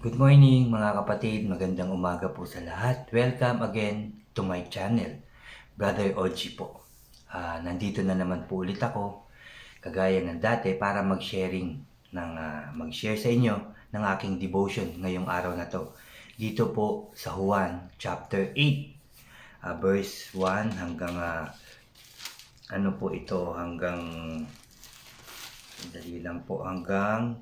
Good morning mga kapatid, magandang umaga po sa lahat. Welcome again to my channel, Brother Oji po. Nandito na naman po ulit ako, kagaya ng dati para mag-share sa inyo ng aking devotion ngayong araw na to. Dito po sa Juan chapter 8, verse 1 hanggang hanggang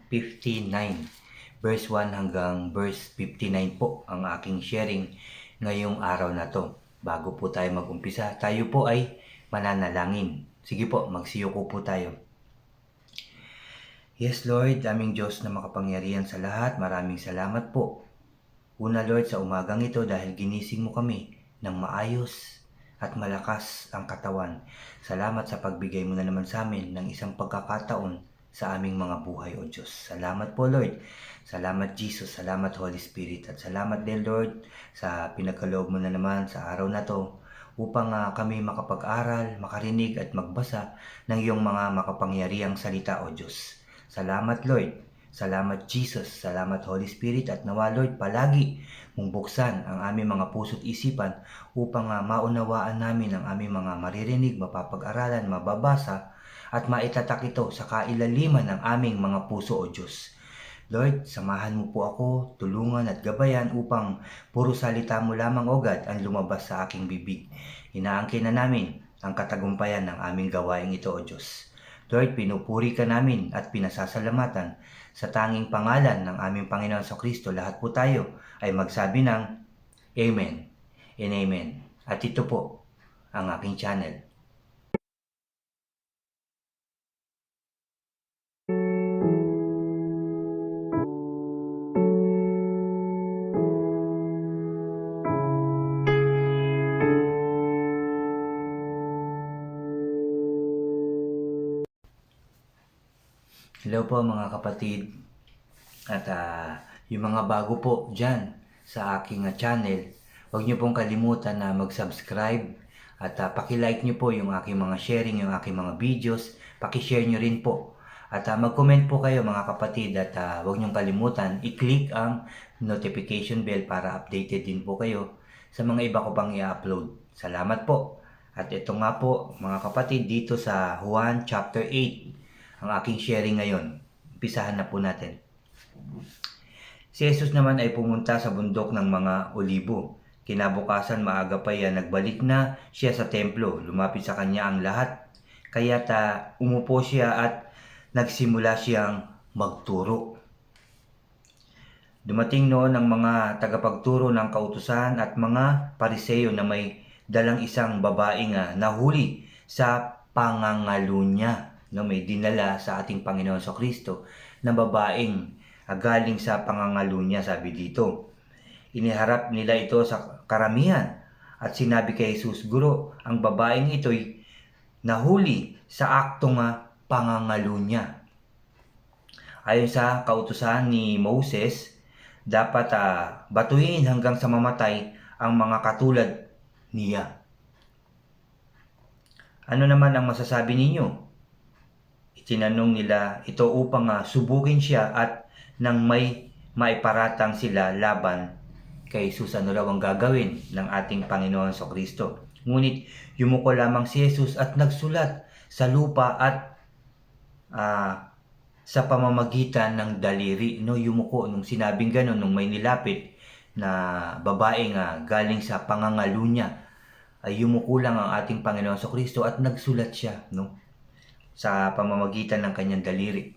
59. Verse 1 hanggang verse 59 po ang aking sharing ngayong araw na to. Bago po tayo mag-umpisa, tayo po ay mananalangin. Sige po, magsiyuko po tayo. Yes Lord, aming Diyos na makapangyarihan sa lahat, maraming salamat po. Una Lord, sa umagang ito dahil ginising mo kami ng maayos at malakas ang katawan. Salamat sa pagbigay mo na naman sa amin ng isang pagkakataon sa aming mga buhay, O Diyos. Salamat po, Lord. Salamat, Jesus. Salamat, Holy Spirit. At salamat din, Lord, sa pinagkaloob mo na naman sa araw na to upang kami makapag-aral, makarinig at magbasa ng iyong mga makapangyarihang salita, O Diyos. Salamat, Lord. Salamat, Jesus. Salamat, Holy Spirit. At nawa, Lord, palagi mong buksan ang aming mga puso't isipan upang maunawaan namin ang aming mga maririnig, mapapag-aralan, mababasa, at maitatak ito sa kailaliman ng aming mga puso, O Diyos. Lord, samahan mo po ako, tulungan at gabayan upang puro salita mo lamang, O God, ang lumabas sa aking bibig. Inaangkin na namin ang katagumpayan ng aming gawain ito, O Diyos. Lord, pinupuri ka namin at pinasasalamatan sa tanging pangalan ng aming Panginoon sa Kristo. Lahat po tayo ay magsabi ng Amen and Amen. At ito po ang aking channel. Hello po mga kapatid at yung mga bago po dyan sa aking channel, huwag nyo pong kalimutan na mag-subscribe at pakilike nyo po yung aking mga sharing, yung aking mga videos, pakishare nyo rin po. At mag-comment po kayo mga kapatid at huwag nyo kalimutan i-click ang notification bell para updated din po kayo sa mga iba ko pang i-upload. Salamat po. At ito nga po mga kapatid dito sa Juan chapter 8. Ang aking sharing ngayon. Umpisahan na po natin. Si Jesus naman ay pumunta sa bundok ng mga Olibo. Kinabukasan maaga pa yan, nagbalik na siya sa templo. Lumapit sa kanya ang lahat. Kaya't umupo siya at nagsimula siyang magturo. Dumating noon ang mga tagapagturo ng kautusan at mga pariseyo na may dalang isang babaeng nahuli sa pangangalo niya. No, may dinala sa ating Panginoon sa Kristo na babaeng galing sa pangangalo niya, sabi dito. Iniharap nila ito sa karamihan at sinabi kay Jesus, Guro, ang babaeng ito'y nahuli sa aktong pangangalo niya. Ayon sa kautusan ni Moses, dapat batuhin hanggang sa mamatay ang mga katulad niya. Ano naman ang masasabi ninyo? Itinanong nila ito upang subukin siya at nang may maiparatang sila laban kay Jesus, ano raw ang gagawin ng ating Panginoon sa Kristo. Ngunit yumuko lamang si Jesus at nagsulat sa lupa at sa pamamagitan ng daliri. No, yumuko nung sinabing gano'n, nung may nilapit na babaeng galing sa pangangalo niya, ay yumuko lang ang ating Panginoon sa Kristo at nagsulat siya, no, sa pamamagitan ng kanyang daliri.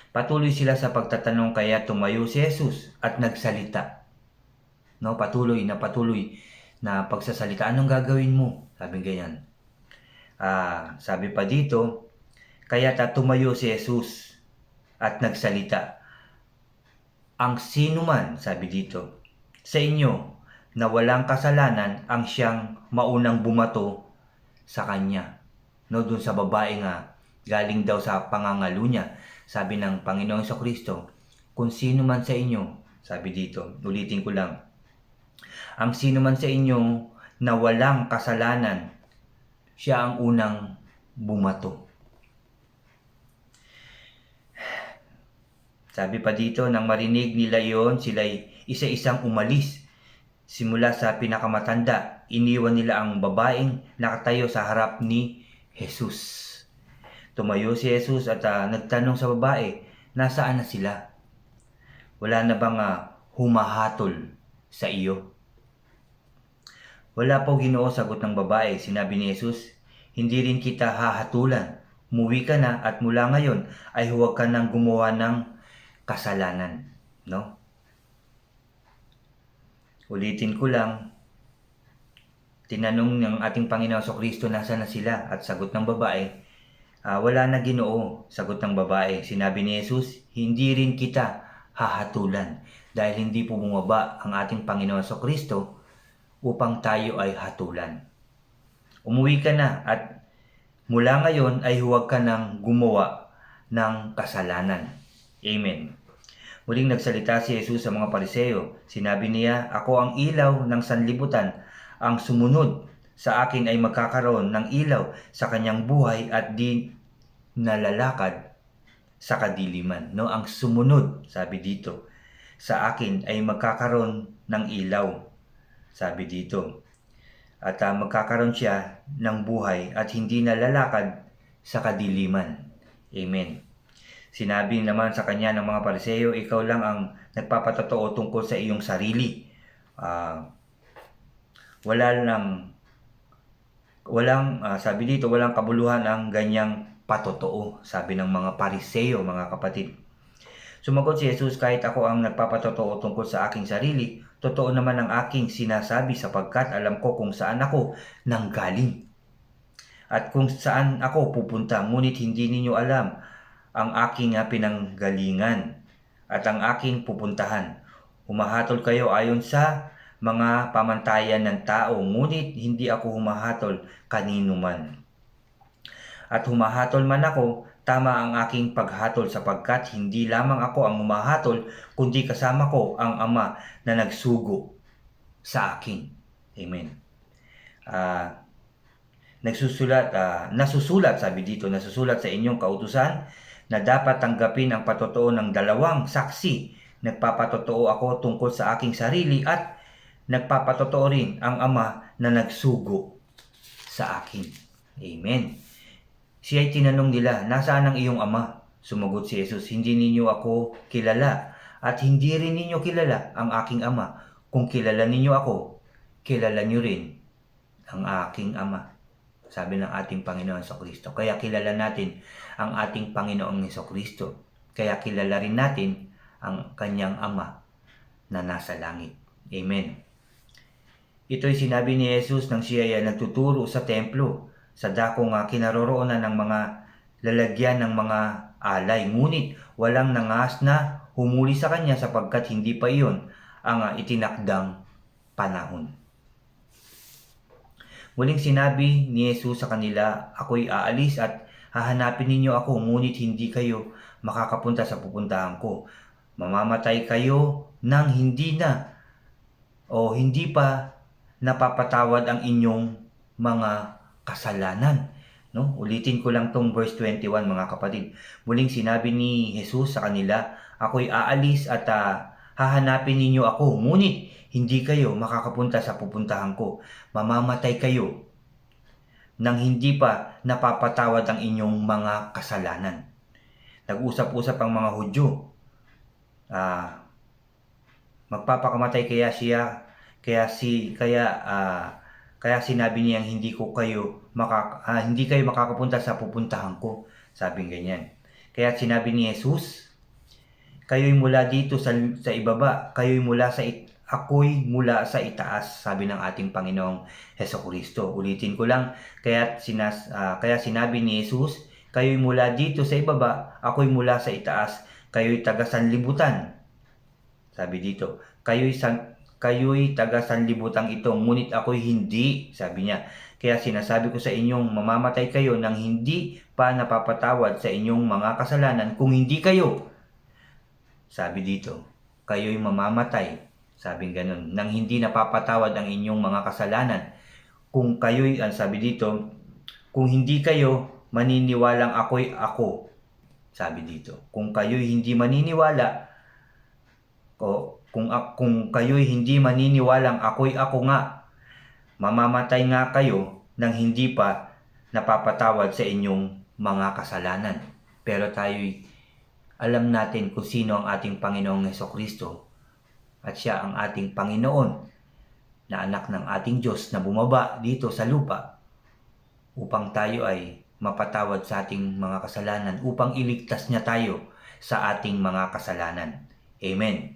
Patuloy sila sa pagtatanong kaya tumayo si Jesus at nagsalita. No, patuloy na pagsasalita. Anong gagawin mo? Sabi ganyan. Sabi pa dito, kaya tumayo si Jesus at nagsalita. Ang sino man, sabi dito, sa inyo na walang kasalanan ang siyang maunang bumato sa kanya. No, dun sa babae galing daw sa pangangalo niya. Sabi ng Panginoon sa Kristo, kung sino man sa inyo, sabi dito, ulitin ko lang, ang sino man sa inyo na walang kasalanan, siya ang unang bumato. Sabi pa dito, nang marinig nila iyon, sila'y isa-isang umalis. Simula sa pinakamatanda, iniwan nila ang babaeng nakatayo sa harap ni Jesus. Tumayo si Jesus at nagtanong sa babae, nasaan na sila? Wala na bang humahatol sa iyo? Wala po, Ginoo, sagot ng babae. Sinabi ni Jesus, hindi rin kita hahatulan. Umuwi ka na at mula ngayon ay huwag ka nang gumawa ng kasalanan. No? Ulitin ko lang, tinanong ng ating Panginoon Kristo, nasaan na sila? At sagot ng babae, wala na, Ginoo, sagot ng babae. Sinabi ni Jesus, hindi rin kita hahatulan dahil hindi po bumaba ang ating Panginoon Kristo upang tayo ay hatulan. Umuwi ka na at mula ngayon ay huwag ka nang gumawa ng kasalanan. Amen. Muling nagsalita si Jesus sa mga Pariseo. Sinabi niya, ako ang ilaw ng sanlibutan. Ang sumunod sa akin ay magkakaroon ng ilaw sa kanyang buhay at di nalalakad sa kadiliman. No? Ang sumunod, sabi dito, sa akin ay magkakaroon ng ilaw. Sabi dito. At magkakaroon siya ng buhay at hindi nalalakad sa kadiliman. Amen. Sinabi naman sa kanya ng mga Pariseo, ikaw lang ang nagpapatotoo tungkol sa iyong sarili. Sabi dito, walang kabuluhan ang ganyang patotoo. Sabi ng mga Pariseo, mga kapatid. Sumagot si Jesus, kahit ako ang nagpapatotoo tungkol sa aking sarili, totoo naman ang aking sinasabi sapagkat alam ko kung saan ako nanggaling at kung saan ako pupunta, ngunit hindi ninyo alam ang aking pinanggalingan at ang aking pupuntahan. Humahatol kayo ayon sa mga pamantayan ng tao, ngunit hindi ako humahatol kanino man. At humahatol man ako, tama ang aking paghatol sapagkat hindi lamang ako ang humahatol, kundi kasama ko ang Ama na nagsugo sa akin. Amen. Nasusulat, sabi dito, nasusulat sa inyong kautusan na dapat tanggapin ang patotoo ng dalawang saksi. Nagpapatotoo ako tungkol sa aking sarili at nagpapatotoo rin ang Ama na nagsugo sa akin. Amen. Siya ay tinanong nila, nasaan ang iyong ama? Sumagot si Jesus, hindi ninyo ako kilala at hindi rin ninyo kilala ang aking ama. Kung kilala ninyo ako, kilala niyo rin ang aking ama. Sabi ng ating Panginoon Kristo. Kaya kilala natin ang ating Panginoong Kristo. Kaya kilala rin natin ang kanyang ama na nasa langit. Amen. Ito'y sinabi ni Jesus nang siya ay nagtuturo sa templo, sa dakong kinaroroonan ng mga lalagyan ng mga alay. Ngunit walang nangas na humuli sa kanya sapagkat hindi pa iyon ang itinakdang panahon. Muling sinabi ni Jesus sa kanila, ako'y aalis at hahanapin ninyo ako, ngunit hindi kayo makakapunta sa pupuntahan ko. Mamamatay kayo nang hindi pa napapatawad ang inyong mga kasalanan. No? Ulitin ko lang tong verse 21, mga kapatid. Muling sinabi ni Jesus sa kanila, ako'y aalis at hahanapin ninyo ako, ngunit hindi kayo makakapunta sa pupuntahan ko. Mamamatay kayo nang hindi pa napapatawad ang inyong mga kasalanan. Nag-usap-usap ang mga Hudyo. Magpapakamatay kaya siya, kaya sinabi niyang hindi kayo makakapunta sa pupuntahan ko. Sabing ganyan. Kaya sinabi ni Jesus, kayo'y mula dito sa ibaba, ako'y mula sa itaas, sabi ng ating Panginoong Hesukristo. Ulitin ko lang, kaya sinabi ni Jesus, kayo'y mula dito sa ibaba, ako'y mula sa itaas, kayo'y taga-sanlibutan. Sabi dito, kayo'y taga-sanlibutang ito, ngunit ako'y hindi, sabi niya. Kaya sinasabi ko sa inyong mamamatay kayo nang hindi pa napapatawad sa inyong mga kasalanan. Kung hindi kayo, sabi dito, kayo'y mamamatay, sabing ganun, nang hindi napapatawad ang inyong mga kasalanan. Kung sabi dito, kung hindi kayo maniniwalang ako'y ako, Sabi dito, kung kayo'y hindi maniniwala, kung kayo'y hindi maniniwalang ako'y ako nga, mamamatay nga kayo nang hindi pa napapatawad sa inyong mga kasalanan. Pero tayo'y alam natin kung sino ang ating Panginoong Hesukristo, at siya ang ating Panginoon na anak ng ating Diyos na bumaba dito sa lupa upang tayo ay mapatawad sa ating mga kasalanan, upang iligtas niya tayo sa ating mga kasalanan. Amen.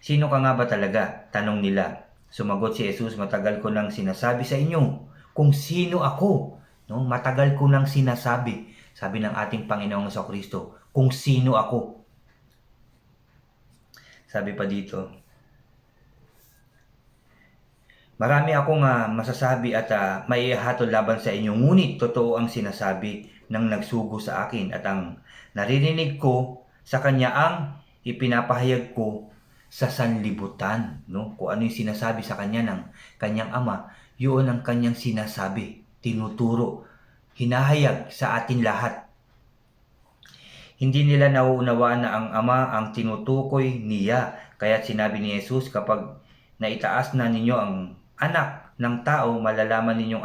Sino ka nga ba talaga? Tanong nila. Sumagot si Jesus, matagal ko nang sinasabi sa inyo kung sino ako. No? Matagal ko nang sinasabi, sabi ng ating Panginoong Hesukristo, kung sino ako. Sabi pa dito, marami akong masasabi at maihahatol laban sa inyo, ngunit totoo ang sinasabi ng nagsugo sa akin, at ang naririnig ko sa kanya ang ipinapahayag ko sa sanlibutan. No? Kung ano yung sinasabi sa kanya ng kanyang ama, yun ang kanyang sinasabi, tinuturo, hinahayag sa atin lahat. Hindi nila nauunawaan na ang ama ang tinutukoy niya. Kaya sinabi ni Jesus, kapag naitaas na ninyo ang anak ng tao, malalaman ninyong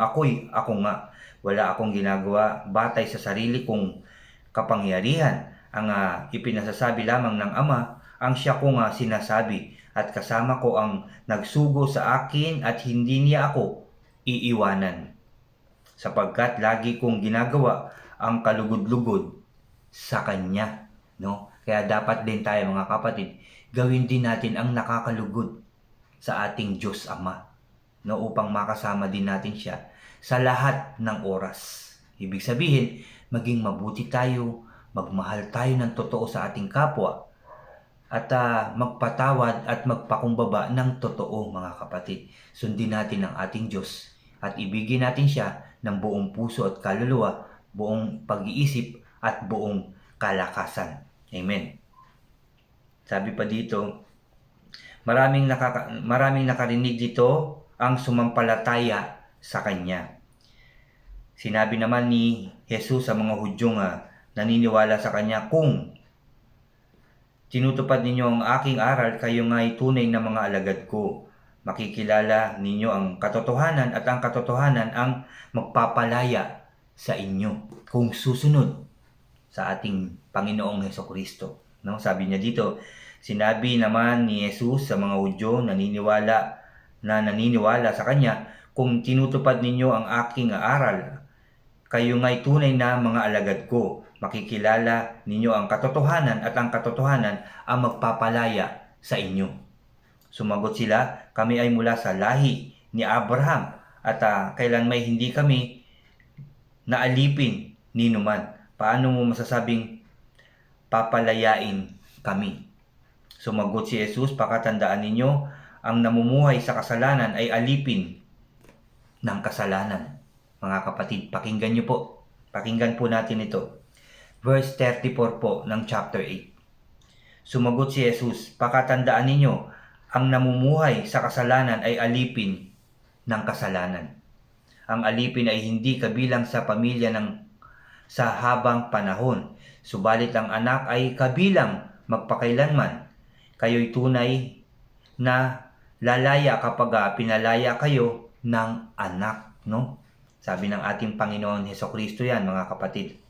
ako nga. Wala akong ginagawa batay sa sarili kong kapangyarihan. Ang ipinasasabi lamang ng ama, ang siya ko nga sinasabi. At kasama ko ang nagsugo sa akin, at hindi niya ako iiwanan. Sapagkat lagi kong ginagawa ang kalugod-lugod sa kanya, no? Kaya dapat din tayo, mga kapatid, gawin din natin ang nakakalugod sa ating Diyos Ama, no? Upang makasama din natin siya sa lahat ng oras. Ibig sabihin, maging mabuti tayo, magmahal tayo ng totoo sa ating kapwa, at magpatawad at magpakumbaba ng totoo, mga kapatid. Sundin natin ang ating Diyos at ibigin natin siya ng buong puso at kaluluwa, buong pag-iisip at buong kalakasan. Amen. Sabi pa dito, maraming nakarinig dito ang sumampalataya sa kanya. Sinabi naman ni Jesus sa mga Hudyong naniniwala sa kanya, kung tinutupad ninyo ang aking aral, kayo nga'y tunay na mga alagad ko. Makikilala ninyo ang katotohanan, at ang katotohanan ang magpapalaya sa inyo kung susunod sa ating Panginoong Hesukristo. No? Sabi niya dito, sinabi naman ni Jesus sa mga Hudyo naniniwala sa kanya, kung tinutupad ninyo ang aking aral, kayo nga'y tunay na mga alagad ko. Makikilala ninyo ang katotohanan, at ang katotohanan ang magpapalaya sa inyo. Sumagot sila, kami ay mula sa lahi ni Abraham, at kailan may hindi kami naalipin ni numan. Paano mo masasabing papalayain kami? Sumagot si Jesus, pakatandaan ninyo, ang namumuhay sa kasalanan ay alipin ng kasalanan. Mga kapatid, pakinggan nyo po. Pakinggan po natin ito. Verse 34 po ng chapter 8. Sumagot si Jesus, pakatandaan ninyo, ang namumuhay sa kasalanan ay alipin ng kasalanan. Ang alipin ay hindi kabilang sa pamilya sa habang panahon. Subalit ang anak ay kabilang magpakailanman. Kayo'y tunay na lalaya kapag pinalaya kayo ng anak, no? Sabi ng ating Panginoon Hesukristo yan, mga kapatid.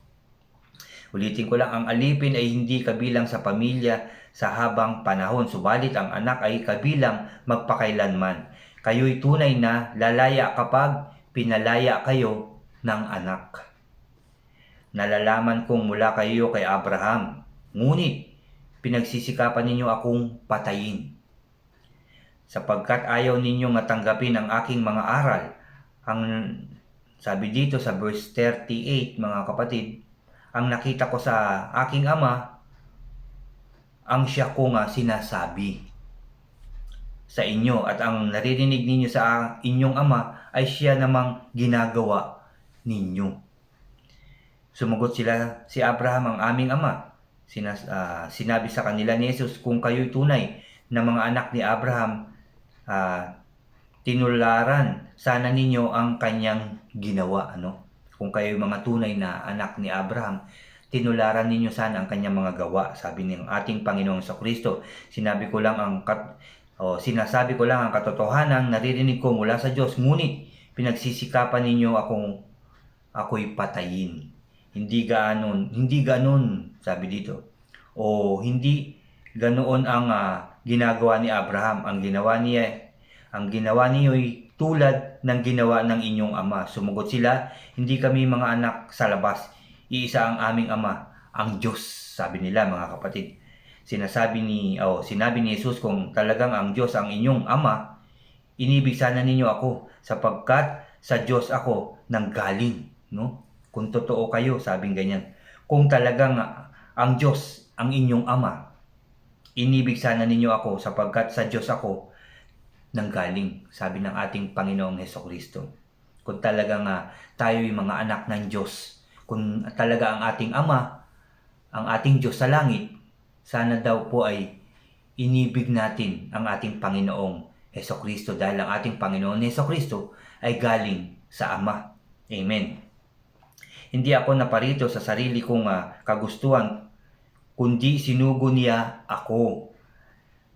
Ulitin ko lang, ang alipin ay hindi kabilang sa pamilya sa habang panahon. Subalit ang anak ay kabilang magpakailanman. Kayo'y tunay na lalaya kapag pinalaya kayo ng anak. Nalalaman kong mula kayo kay Abraham, ngunit pinagsisikapan ninyo akong patayin. Sapagkat ayaw ninyong tanggapin ang aking mga aral. Ang sabi dito sa verse 38, mga kapatid, ang nakita ko sa aking ama, ang siya ko nga sinasabi sa inyo, at ang naririnig ninyo sa inyong ama ay siya namang ginagawa ninyo. Sumagot si Abraham, ang aming ama. Sinabi sa kanila ni Jesus, kung kayo'y tunay na mga anak ni Abraham, tinularan sana ninyo ang kanyang ginawa. Ano? Kung kayo'y mga tunay na anak ni Abraham, tinularan ninyo sana ang kanyang mga gawa, sabi ng ating Panginoong Kristo. Sinasabi ko lang ang katotohanan naririnig ko mula sa Diyos, ngunit pinagsisikapan ninyo ako'y patayin. Hindi ganon, sabi dito. O hindi ganoon ang ginagawa ni Abraham. Ang ginawa niyo'y tulad ng ginawa ng inyong ama. Sumagot sila, hindi kami mga anak sa labas. Iisa ang aming ama, ang Diyos, sabi nila mga kapatid. Sinabi ni Jesus, kung talagang ang Diyos ang inyong ama, inibig sana ninyo ako sapagkat sa Diyos ako nanggaling, no? Kung totoo kayo, sabing ganyan. Kung talagang ang Diyos ang inyong ama, inibig sana ninyo ako sapagkat sa Diyos ako nanggaling, sabi ng ating Panginoong Hesukristo. Kung talagang tayo'y mga anak ng Diyos, kung talaga ang ating ama, ang ating Diyos sa langit, sana daw po ay inibig natin ang ating Panginoong Hesukristo dahil ang ating Panginoon Hesukristo ay galing sa Ama. Amen. Hindi ako naparito sa sarili kong kagustuhan, kundi sinugo niya ako.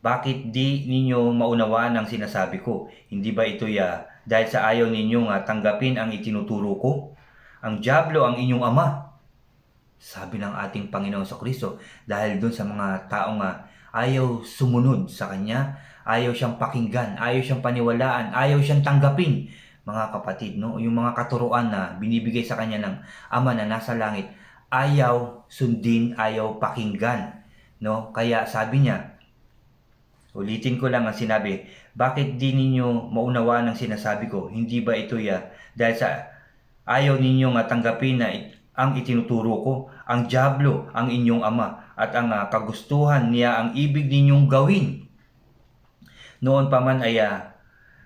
Bakit di ninyo maunawaan ang sinasabi ko? Hindi ba ito dahil sa ayaw ninyong tanggapin ang itinuturo ko? Ang dyablo ang inyong ama, sabi ng ating Panginoon Kristo, dahil dun sa mga taong ayaw sumunod sa Kanya, ayaw siyang pakinggan, ayaw siyang paniwalaan, ayaw siyang tanggapin. Mga kapatid, no? Yung mga katuruan na binibigay sa Kanya ng Ama na nasa langit, ayaw sundin, ayaw pakinggan, no? Kaya sabi niya, ulitin ko lang ang sinabi, bakit di ninyo maunawaan ang sinasabi ko? Hindi ba ito dahil sa ayaw ninyong tanggapin na ang itinuturo ko? Ang dyablo ang inyong ama at ang kagustuhan niya ang ibig ninyong gawin. Noon pa man ay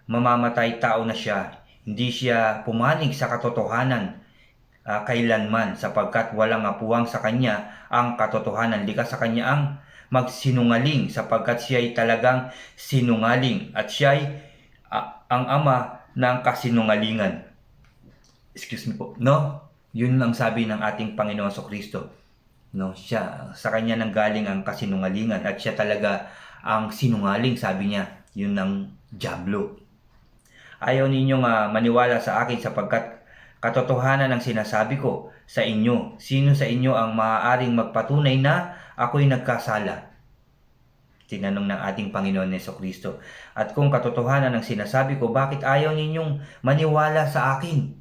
mamamatay tao na siya, hindi siya pumanig sa katotohanan kailanman, sapagkat walang puwang sa kanya ang katotohanan. Likas sa kanya ang magsinungaling, sapagkat siya ay talagang sinungaling at siya ay ang ama ng kasinungalingan. Excuse me po. No? Yun ang sabi ng ating Panginoon Kristo. No, siya sa kanya nanggaling ang kasinungalingan at siya talaga ang sinungaling, sabi niya. Yun ng dyablo. Ayaw ninyong maniwala sa akin sapagkat katotohanan ang sinasabi ko sa inyo. Sino sa inyo ang maaaring magpatunay na ako'y nagkasala? Tinanong ng ating Panginoon Kristo. At kung katotohanan ang sinasabi ko, bakit ayaw ninyong maniwala sa akin?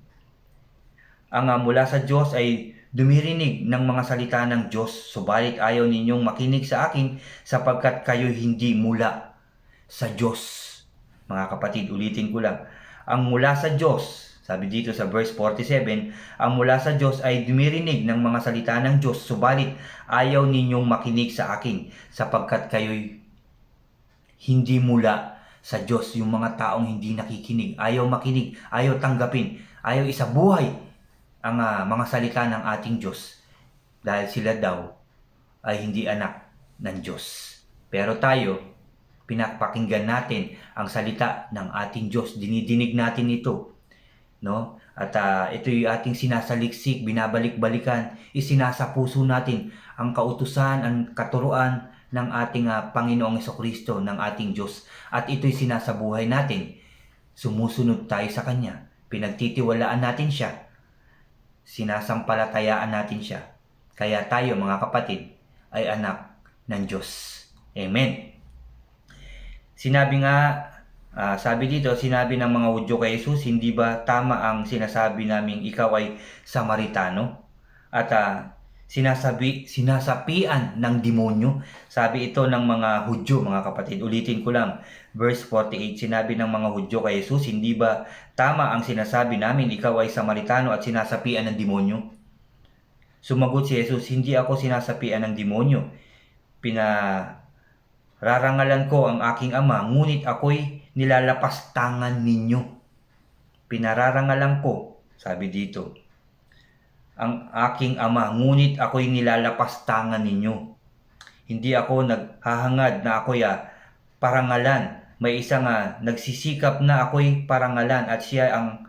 Ang mula sa Diyos ay dumirinig ng mga salita ng Diyos, subalit ayaw ninyong makinig sa akin sapagkat kayo hindi mula sa Diyos. Mga kapatid, ulitin ko lang. Ang mula sa Diyos, sabi dito sa verse 47, ang mula sa Diyos ay dumirinig ng mga salita ng Diyos, subalit ayaw ninyong makinig sa akin sapagkat kayo'y hindi mula sa Diyos. Yung mga taong hindi nakikinig, ayaw makinig, ayaw tanggapin, ayaw isabuhay ang mga salita ng ating Diyos dahil sila daw ay hindi anak ng Diyos. Pero tayo, pinapakinggan natin ang salita ng ating Diyos, dinidinig natin ito, no? At ito yung ating sinasaliksik, binabalik-balikan, isinasapuso natin ang kautusan, ang katuruan ng ating Panginoong Kristo, ng ating Diyos. At ito'y sinasabuhay natin. Sumusunod tayo sa Kanya, pinagtitiwalaan natin siya, sinasampalatayaan natin siya. Kaya tayo, mga kapatid, ay anak ng Diyos. Amen. Sabi dito, sinabi ng mga Hudyo kay Jesus, hindi ba tama ang sinasabi naming ikaw ay Samaritano? At sinasapian ng demonyo. Sabi ito ng mga Hudyo, mga kapatid. Ulitin ko lang, verse 48, sinabi ng mga Hudyo kay Jesus, hindi ba tama ang sinasabi namin ikaw ay Samaritano at sinasapian ng demonyo? Sumagot si Jesus, hindi ako sinasapian ng demonyo. Rarangalan ko ang aking ama, ngunit ako'y nilalapastangan ninyo. Pinararangalan ko, sabi dito, ang aking ama, ngunit ako'y nilalapastangan ninyo. Hindi ako naghahangad na ako'y parangalan. May isang nagsisikap na ako'y parangalan at siya ang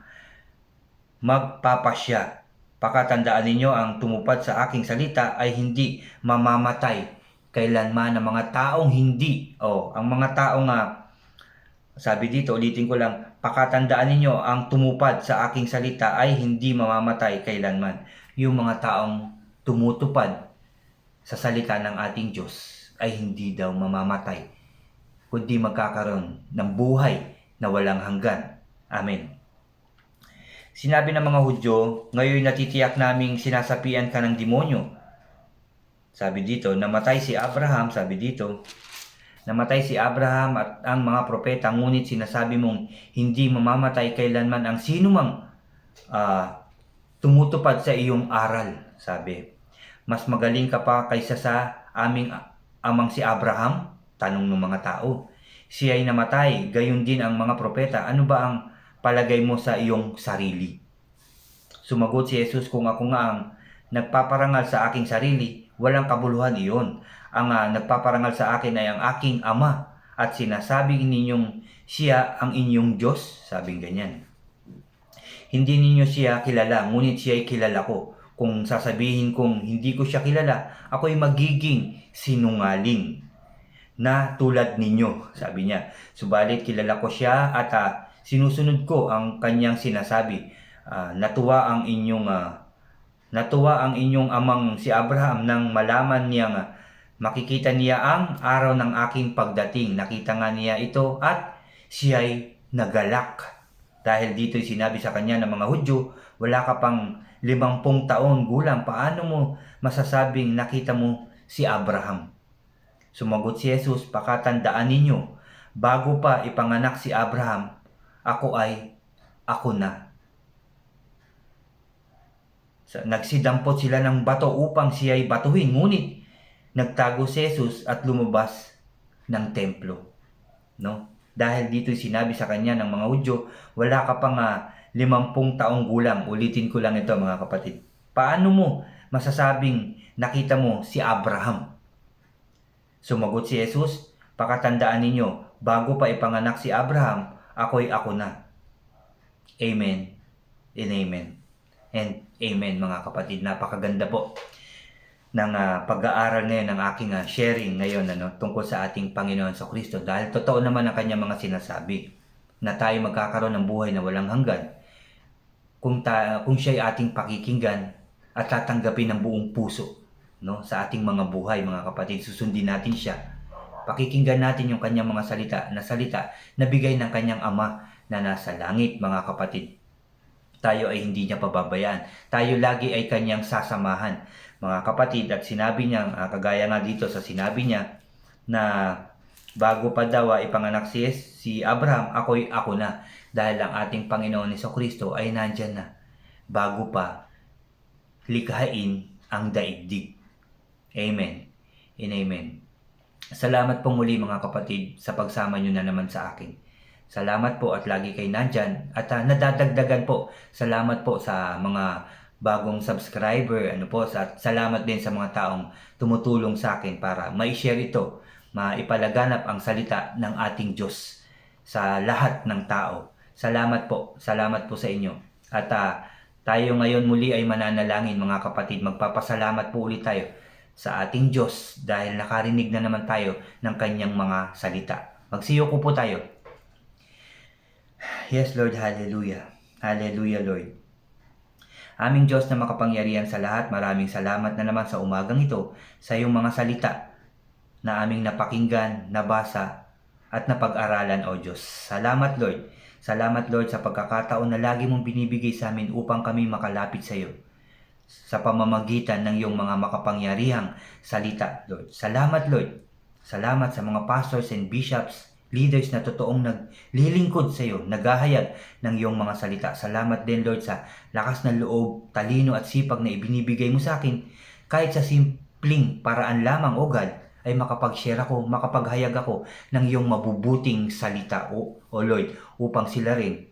magpapasya. Pakatandaan ninyo ang tumupad sa aking salita ay hindi mamamatay kailanman ang mga taong hindi. Ang mga taong sabi dito, ulitin ko lang, pakatandaan ninyo ang tumupad sa aking salita ay hindi mamamatay kailanman. Yung mga taong tumutupad sa salita ng ating Diyos ay hindi daw mamamatay, kundi magkakaroon ng buhay na walang hanggan. Amen. Sinabi ng mga Hudyo, ngayon natitiyak naming sinasapian ka ng demonyo. Sabi dito, namatay si Abraham, namatay si Abraham at ang mga propeta, ngunit sinasabi mong hindi mamamatay kailanman ang sinumang tumutupad sa iyong aral. Sabi, mas magaling ka pa kaysa sa aming amang si Abraham? Tanong ng mga tao. Siya ay namatay, gayon din ang mga propeta. Ano ba ang palagay mo sa iyong sarili? Sumagot si Jesus, kung ako nga ang nagpaparangal sa aking sarili, walang kabuluhan iyon. Ang nagpaparangal sa akin ay ang aking Ama, at sinasabi ninyong siya ang inyong Diyos, sabing ganyan. Hindi ninyo siya kilala, ngunit siya ay kilala ko. Kung sasabihin kong hindi ko siya kilala, ako'y magiging sinungaling na tulad ninyo, sabi niya. Subalit kilala ko siya at sinusunod ko ang kanyang sinasabi. Natuwa ang inyong amang si Abraham nang malaman niyang makikita niya ang araw ng aking pagdating. Nakita nga niya ito at siya'y nagalak. Dahil dito'y sinabi sa kanya ng mga Hudyo, wala ka pang 50 taon gulang, paano mo masasabing nakita mo si Abraham? Sumagot si Jesus, pakatandaan ninyo, bago pa ipanganak si Abraham, ako na. Nagsidampot sila ng bato upang siya'y batuhin, ngunit nagtago si Jesus at lumabas ng templo. No? Dahil dito'y sinabi sa kanya ng mga Hudyo, wala ka pang 50 taong gulang. Ulitin ko lang ito mga kapatid. Paano mo masasabing nakita mo si Abraham? Sumagot si Jesus, pakatandaan ninyo, bago pa ipanganak si Abraham, ako na. Amen and amen. And amen mga kapatid. Napakaganda po ng pag-aaral ngayon ng aking sharing ngayon tungkol sa ating Panginoon sa Kristo. Dahil totoo naman ang kanyang mga sinasabi na tayo magkakaroon ng buhay na walang hanggan kung siya ay ating pakikinggan at tatanggapin ng buong puso sa ating mga buhay mga kapatid. Susundin natin siya. Pakikinggan natin yung kanyang mga salita na bigay ng kanyang Ama na nasa langit mga kapatid. Tayo ay hindi niya pababayaan. Tayo lagi ay kanyang sasamahan mga kapatid. At sinabi niya, kagaya nga dito sa sinabi niya, na bago pa daw ipanganak si Abraham, ako na. Dahil ang ating Panginoon Jesucristo ay nandyan na bago pa likhain ang daigdig. Amen and amen. Salamat po muli mga kapatid sa pagsama nyo na naman sa akin. Salamat po at lagi kayo nandyan at nadadagdagan po. Salamat po sa mga bagong subscriber. Salamat din sa mga taong tumutulong sa akin para ma-share ito, maipalaganap ang salita ng ating Diyos sa lahat ng tao. Salamat po sa inyo. At tayo ngayon muli ay mananalangin mga kapatid. Magpapasalamat po ulit tayo sa ating Diyos dahil nakarinig na naman tayo ng kanyang mga salita. Magsiyoko po tayo. Yes Lord, hallelujah. Hallelujah Lord. Aming Diyos na makapangyarihan sa lahat, maraming salamat na naman sa umagang ito sa iyong mga salita na aming napakinggan, nabasa at napag-aralan o Diyos. Salamat Lord. Salamat Lord sa pagkakataon na lagi mong binibigay sa amin upang kami makalapit sa iyo sa pamamagitan ng iyong mga makapangyarihang salita Lord. Salamat Lord. Salamat sa mga pastors and bishops, leaders na totoong naglilingkod sa iyo, naghahayag ng iyong mga salita. Salamat din Lord sa lakas ng loob, talino at sipag na ibinibigay mo sa akin. Kahit sa simpleng paraan lamang o God, ay makapag-share ako, makapaghayag ako ng iyong mabubuting salita o Lord, upang sila rin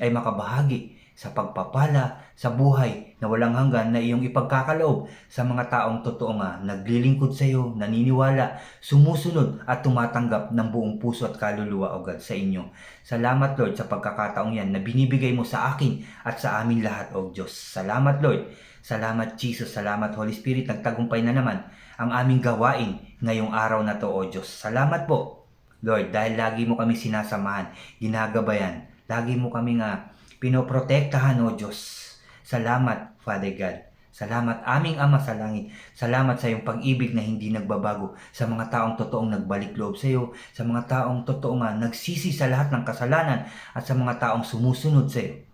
ay makabahagi sa pagpapala, sa buhay na walang hanggan na iyong ipagkakaloob sa mga taong totoo nga, naglilingkod sa iyo, naniniwala, sumusunod at tumatanggap ng buong puso at kaluluwa o God sa inyo. Salamat Lord sa pagkakataong yan na binibigay mo sa akin at sa amin lahat o Diyos. Salamat Lord. Salamat Jesus. Salamat Holy Spirit. Nagtagumpay na naman ang aming gawain ngayong araw na to o Diyos. Salamat po Lord dahil lagi mo kami sinasamahan, ginagabayan. Lagi mo kami nga pinoprotektahan o Diyos. Salamat Father God. Salamat aming Ama sa langit. Salamat sa iyong pag-ibig na hindi nagbabago sa mga taong totoong nagbalik loob sa iyo, sa mga taong totoo nga nagsisi sa lahat ng kasalanan at sa mga taong sumusunod sa iyo.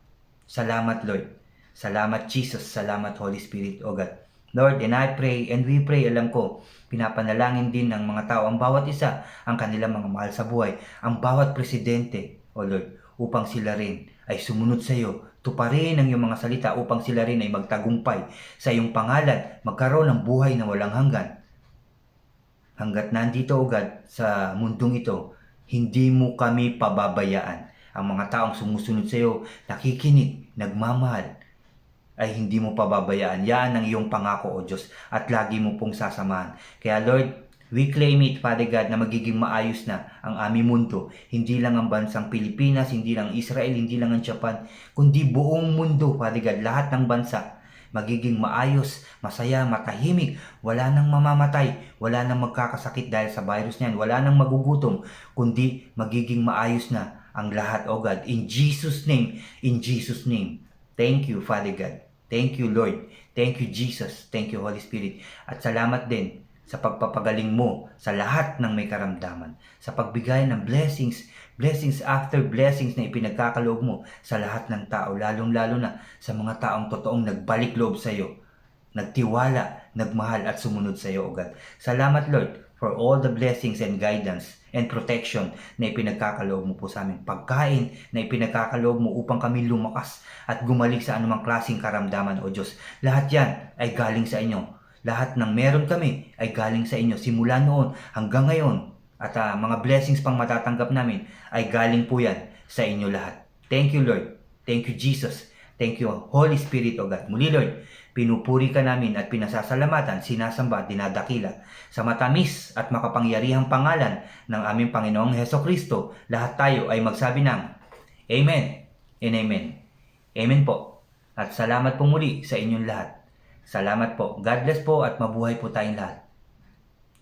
Salamat Lord. Salamat Jesus. Salamat Holy Spirit o God. Lord, and I pray and we pray, alam ko, pinapanalangin din ng mga tao ang bawat isa, ang kanilang mga mahal sa buhay, ang bawat presidente, o Lord, upang sila rin ay sumunod sa iyo, tuparin ang iyong mga salita upang sila rin ay magtagumpay sa iyong pangalan, magkaroon ng buhay na walang hanggan. Hanggat nandito o God sa mundong ito, hindi mo kami pababayaan. Ang mga taong sumusunod sa iyo, nakikinig, nagmamahal, ay hindi mo pababayaan. Yan ang iyong pangako o Diyos at lagi mo pong sasamahan. Kaya Lord, we claim it, Father God, na magiging maayos na ang aming mundo. Hindi lang ang bansang Pilipinas, hindi lang Israel, hindi lang ang Japan, kundi buong mundo, Father God, lahat ng bansa. Magiging maayos, masaya, matahimik, wala nang mamamatay, wala nang magkakasakit dahil sa virus niyan, wala nang magugutom, kundi magiging maayos na ang lahat, O God. In Jesus' name, in Jesus' name. Thank you, Father God. Thank you, Lord. Thank you, Jesus. Thank you, Holy Spirit. At salamat din sa pagpapagaling mo sa lahat ng may karamdaman, sa pagbigay ng blessings, blessings after blessings na ipinagkakaloob mo sa lahat ng tao, lalong-lalo na sa mga taong totoong nagbalik loob sa iyo, nagtiwala, nagmahal at sumunod sa iyo, O God. Salamat, Lord, for all the blessings and guidance and protection na ipinagkakaloob mo po sa amin. Pagkain na ipinagkakaloob mo upang kami lumakas at gumaling sa anumang klaseng karamdaman, O Diyos. Lahat yan ay galing sa inyo. Lahat ng meron kami ay galing sa inyo simula noon hanggang ngayon. At mga blessings pang matatanggap namin ay galing po yan sa inyo lahat. Thank you, Lord. Thank you, Jesus. Thank you, Holy Spirit, O God. Muli, Lord, pinupuri ka namin at pinasasalamatan, sinasamba, dinadakila sa matamis at makapangyarihang pangalan ng aming Panginoong Hesukristo. Lahat tayo ay magsabi ng Amen and Amen. Amen po. At salamat po muli sa inyong lahat. Salamat po. God bless po at mabuhay po tayong lahat.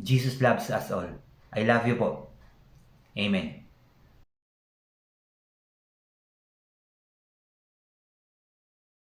Jesus loves us all. I love you po. Amen.